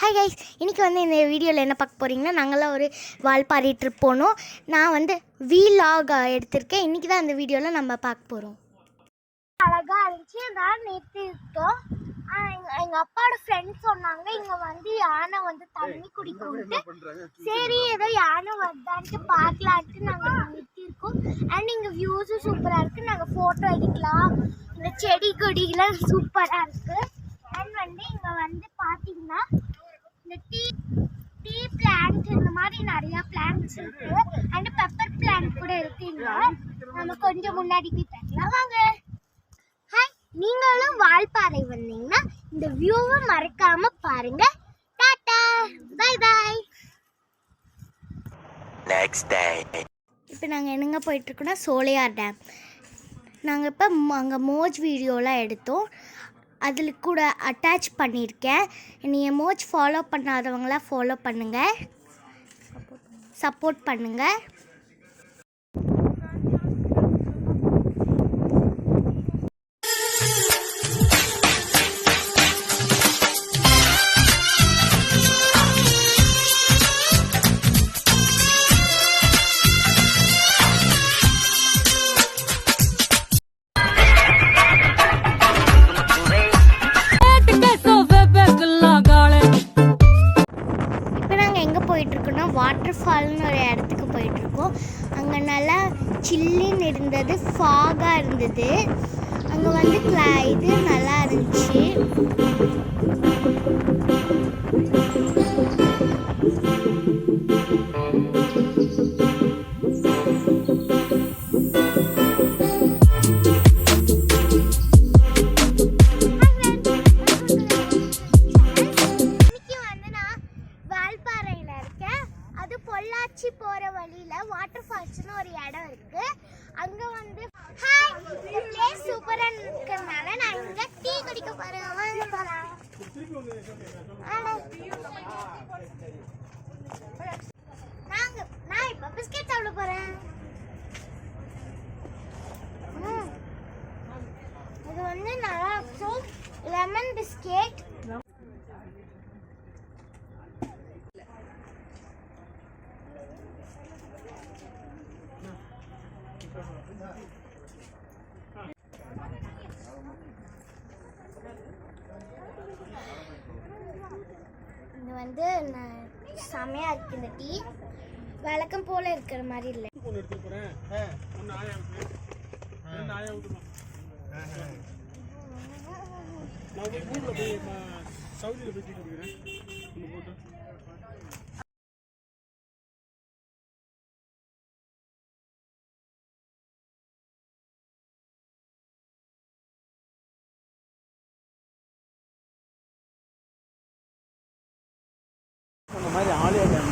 Hi guys, இன்றைக்கி வந்து இந்த வீடியோவில் என்ன பார்க்க போகிறீங்கன்னா, நாங்களாம் ஒரு வால்பாறை ட்ரிப் போனோம். நான் வந்து வீலாக் எடுத்திருக்கேன். இன்றைக்கி தான் அந்த வீடியோவில் நம்ம பார்க்க போகிறோம். அழகாக இருந்துச்சு, நான் நிறுத்திட்டோம். எங்கள் அப்பாவோட ஃப்ரெண்ட்ஸ் சொன்னாங்க இங்கே வந்து யானை வந்து தண்ணி குடிக்கும்ட்டு. சரி ஏதோ யானை வருதான்ட்டு பார்க்கலான்ட்டு நாங்கள் நிறுத்தியிருக்கோம். அண்ட் இங்கே வியூஸும் சூப்பராக இருக்குது. நாங்கள் ஃபோட்டோ எடுக்கலாம். இந்த செடி கொடிகளாம் சூப்பராக இருக்குது. அண்ட் வந்து இங்கே வந்து பார்த்தீங்கன்னா இந்த டீ பிளான்ட் இந்த மாதிரி நிறைய பிளான்ட்ஸ் இருக்கு. அண்ட் பெப்பர் பிளான்ட் கூட இருக்குங்க. நம்ம கொஞ்சம் முன்னாடி போய் பார்க்கலாம் வாங்க. ஹாய், நீங்களும் வால்பாறை வந்தீங்கன்னா இந்த வியூவை மறக்காம பாருங்க. Tata, bye bye. Next day இப்போ நாங்கள் எங்கே போயிட்டுருக்கோன்னா சோலையார் டேம். நாங்கள் இப்போ அங்கே மோஜ் வீடியோலாம் எடுத்தோம். அதில் கூட அட்டாச் பண்ணியிருக்கேன். நீங்கள் மோஜ் ஃபாலோ பண்ணாதவங்களாம் ஃபாலோ பண்ணுங்கள், சப்போர்ட் பண்ணுங்கள். போயிட்டுருக்கோன்னா வாட்டர் ஃபால்னு ஒரு இடத்துக்கு போயிட்டுருக்கோம். அங்கே நல்லா சில்லுன்னு இருந்தது, ஃபாகாக இருந்தது. அங்கே வந்து இது நல்லா இருந்துச்சு. பொள்ளாச்சி போகிற வழியில் வாட்டர் ஃபால்ஸ்னு ஒரு இடம் இருக்குது. அங்கே வந்து இந்த பிளேஸ் சூப்பராக இருக்கிறதுனால நான் இங்கே டீ குடிக்க போகிறேன். வாங்க போகலாம். நான் இப்போ பிஸ்கெட் சாப்பிட போகிறேன். இது வந்து நல்லா இருக்கும், லெமன் பிஸ்கெட். இது வந்து செமையா இருக்கு. இந்த டீ வழக்கம் போல இருக்கிற மாதிரி இல்லை. அந்த மாதிரி ஆலியா டேம்